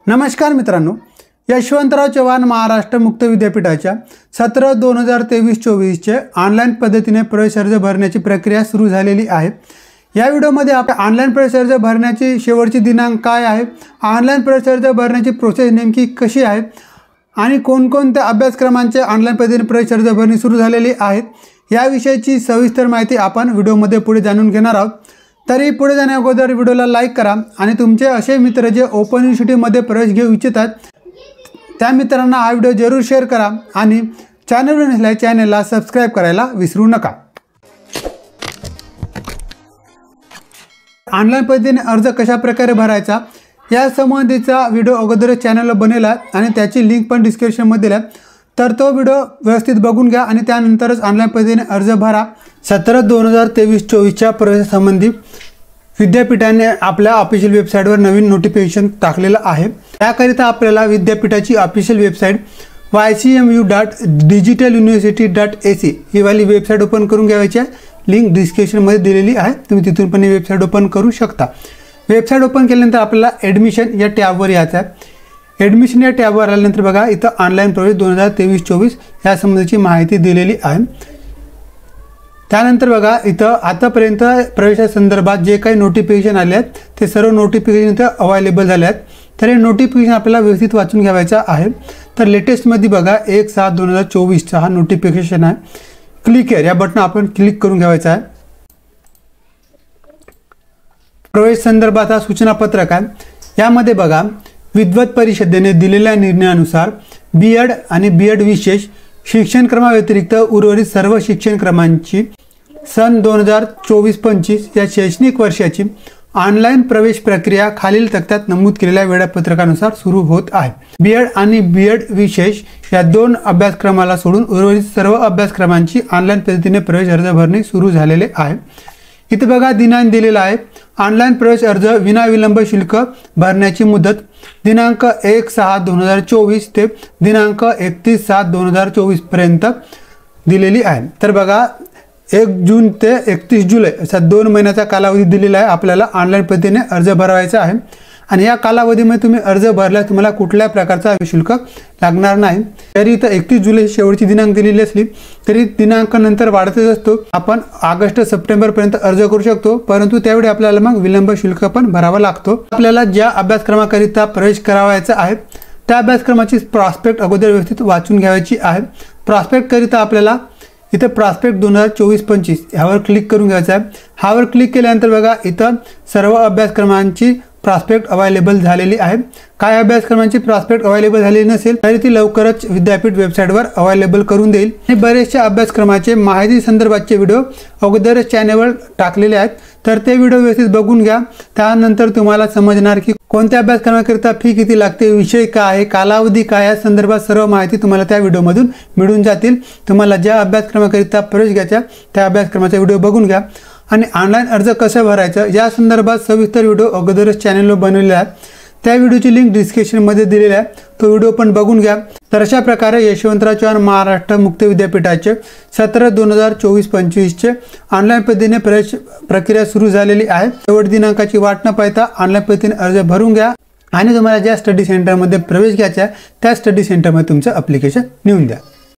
नमस्कार मित्रांनो, यशवंतराव चव्हाण महाराष्ट्र मुक्त विद्यापीठाच्या 17/2023-24 चे ऑनलाईन पद्धतीने प्रवेश अर्ज भरण्याची प्रक्रिया सुरू झालेली आहे। या व्हिडिओमध्ये आपण ऑनलाईन प्रवेश अर्ज भरण्याची शेवटची दिनांक काय आहे, ऑनलाईन प्रवेश अर्ज भरण्याची प्रोसेस नेमकी कशी आहे आणि कोणकोणत्या अभ्यासक्रमांचे ऑनलाईन पद्धतीने प्रवेश अर्ज भरणे सुरू झालेली आहेत याविषयीची सविस्तर माहिती आपण व्हिडिओमध्ये पुढे जाणून घेणार आहोत। तरी पुढे जाण्या अगोदर व्हिडिओला लाईक करा आणि तुमचे असे मित्र जे ओपन युनिव्हर्सिटीमध्ये प्रवेश घेऊ इच्छितात त्या मित्रांना हा व्हिडिओ जरूर शेअर करा आणि चॅनलवर नसल्यास चॅनलला सबस्क्राइब करायला विसरू नका। ऑनलाईन पद्धतीने अर्ज कशा प्रकारे भरायचा या संबंधीचा व्हिडिओ अगोदरच चॅनलला बनवला आणि त्याची लिंक पण डिस्क्रिप्शनमध्ये दिली आहे, तर तो व्हिडिओ व्यवस्थित बघून घ्या आणि त्यानंतरच ऑनलाईन पद्धतीने अर्ज भरा। 17/2023-24 प्रवेशासंबंधी विद्यापीठाने आपल्या ऑफिशियल वेबसाईटवर नवीन नोटिफिकेशन टाकलेलं आहे। त्याकरिता आपल्याला विद्यापीठाची ऑफिशियल वेबसाईट ycmu.digitaluniversity.ac ही वाली वेबसाईट ओपन करून घ्यायची आहे। लिंक डिस्क्रिप्शनमध्ये दिलेली आहे, तुम्ही तिथून पण ही वेबसाईट ओपन करू शकता। वेबसाईट ओपन केल्यानंतर आपल्याला ॲडमिशन या टॅबवर यायचं आहे। ॲडमिशन या टॅबवर आल्यानंतर बघा इथं ऑनलाईन प्रवेश 2023-24 या संबंधीची माहिती दिलेली आहे। त्यानंतर बघा इथं आतापर्यंत प्रवेशासंदर्भात जे काही नोटिफिकेशन आले आहेत ते सर्व नोटिफिकेशन इथं अवेलेबल झाले आहेत, तर हे नोटिफिकेशन आपल्याला व्यवस्थित वाचून घ्यायचं आहे। तर लेटेस्टमध्ये बघा 1/7/2024 हा नोटिफिकेशन आहे। क्लिक हिअर या बटन आपण क्लिक करून घ्यायचं आहे। प्रवेश संदर्भात हा सूचनापत्रक आहे। यामध्ये बघा विद्वत परिषदेने दिलेल्या निर्णयानुसार बीएड आणि बीएड विशेष शिक्षणक्रमाव्यतिरिक्त उर्वरित सर्व शिक्षणक्रमांची सन 2024-25 या शैक्षणिक वर्षाची ऑनलाईन प्रवेश प्रक्रिया खालील तक्त्यात नमूद केलेल्या वेळापत्रकानुसार सुरू होत आहे। बीएड आणि बीएड विशेष या दोन अभ्यासक्रमाला सोडून उर्वरित सर्व अभ्यासक्रमांची ऑनलाईन पद्धतीने प्रवेश अर्ज भरणे सुरू झालेले आहे। इथे बघा दिनांक दिलेला आहे। ऑनलाईन प्रवेश अर्ज विनाविलंब शुल्क भरण्याची मुदत दिनांक 1/6/2024 ते दिनांक 31/7/2024 पर्यंत दिलेली आहे। तर बघा 1 जून ते 31 जुलै असा 2 महिन्याचा कालावधी दिलेला आहे। आपल्याला ऑनलाईन पद्धतीने अर्ज भरवायचा आहे आणि या कालावधीमध्ये तुम्ही अर्ज भरल्यास तुम्हाला कुठल्या प्रकारचा शुल्क लागणार नाही। जरी इथं 31 जुलै शेवटची दिनांक दिलेली असली तरी दिनांक नंतर वाढतच असतो। आपण ऑगस्ट सप्टेंबरपर्यंत अर्ज करू शकतो, परंतु त्यावेळी आपल्याला मग विलंब शुल्क पण भरावा लागतो। आपल्याला ज्या अभ्यासक्रमाकरिता प्रवेश करावायचा आहे त्या अभ्यासक्रमाची प्रॉस्पेक्ट अगोदर व्यवस्थित वाचून घ्यायची आहे। प्रॉस्पेक्ट करिता आपल्याला इथं प्रॉस्पेक्ट 2024-25 ह्यावर क्लिक करून घ्यायचं आहे। ह्यावर क्लिक केल्यानंतर बघा इथं सर्व अभ्यासक्रमांची प्रॉस्पेक्ट अवेलेबल झालेली आहे। काय अभ्यासक्रमांची प्रॉस्पेक्ट अवेलेबल झालेली नसेल तरी ती लवकरच विद्यापीठ वेबसाईटवर अवेलेबल करून देईल। हे बरेचशा अभ्यासक्रमाचे माहिती संदर्भातचे व्हिडिओ अगोदरच चॅनलवर टाकलेले आहेत, तर ते व्हिडिओ व्यवस्थित बघून घ्या। त्यानंतर तुम्हाला समजणार की कोणत्या अभ्यासक्रमाकरिता फी किती लागते, विषय काय आहे, कालावधी काय या संदर्भात सर्व माहिती तुम्हाला त्या व्हिडिओमधून मिळून जातील। तुम्हाला ज्या अभ्यासक्रमाकरिता प्रवेश घ्यायचा त्या अभ्यासक्रमाचा व्हिडिओ बघून घ्या आणि ऑनलाईन अर्ज कसं भरायचं या संदर्भात सविस्तर व्हिडिओ अगोदरच चॅनलवर बनवलेला आहे। त्या व्हिडिओची लिंक डिस्क्रिप्शनमध्ये दिलेली आहे, तो व्हिडिओ पण बघून घ्या। तर अशा प्रकारे यशवंतराव चव्हाण महाराष्ट्र मुक्त विद्यापीठाचे 17/2024-25 चे ऑनलाईन पद्धतीने प्रवेश प्रक्रिया सुरू झालेली आहे। शेवट दिनांकाची वाट न पाहता ऑनलाईन पद्धतीने अर्ज भरून घ्या आणि तुम्हाला ज्या स्टडी सेंटरमध्ये प्रवेश घ्यायचा आहे त्या स्टडी सेंटरमध्ये तुमचं ॲप्लिकेशन नेऊन द्या।